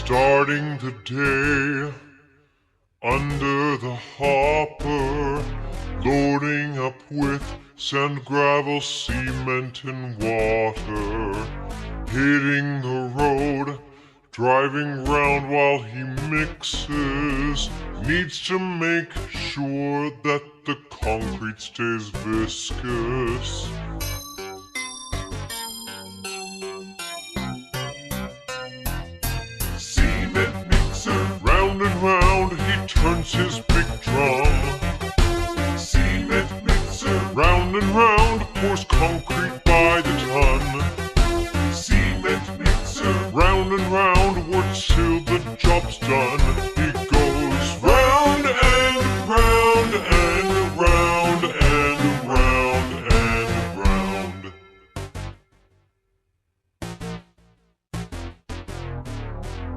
Starting the day under the hopper, loading up with sand, gravel, cement, and water. Hitting the road, driving round while he mixes. Needs to make sure that the concrete stays viscous. Cement mixer, round and round he turns his big drum. Cement mixer, round and round pours concrete by the ton. Cement mixer, round and round works till the job's done. He goes round and round and round and round and round.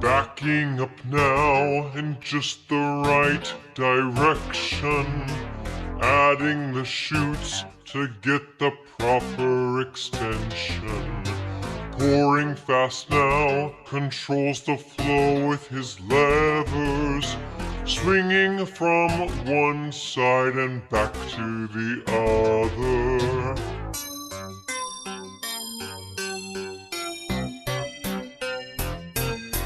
Backing up now in just the right direction, adding the chutes to get the proper extension. Pouring fast now, controls the flow with his levers, swinging from one side and back to the other.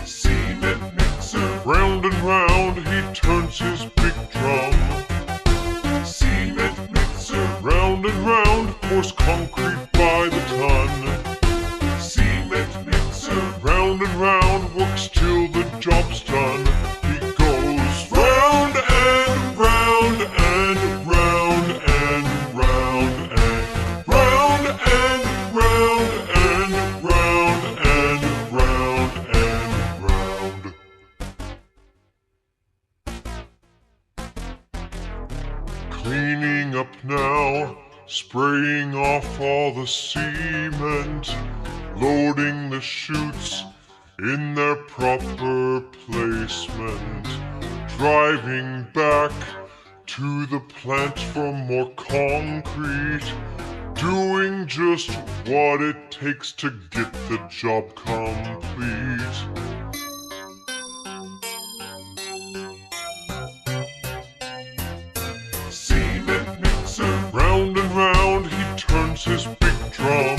Cement mixer, round and round he turns his big drum. Cement mixer, round and round pours concrete by the ton. Cement mixer, round and round works till the job's done. He goes round and round and round and round and round and round and round and round and round. Cleaning up now, spraying off all the cement, loading the chutes in their proper placement, driving back to the plant for more concrete, doing just what it takes to get the job complete. Cement mixer, round and round he turns his big drum.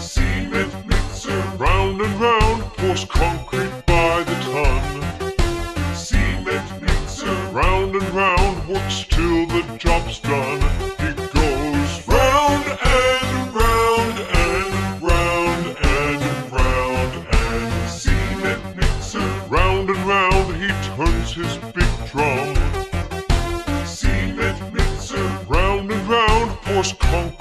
Cement mixer, round and round pours concrete by the ton. Cement mixer, round and round works till the job's done. He goes round and round and round and round and cement mixer, round and round he turns his big drum. Cement mixer, round and round pours concrete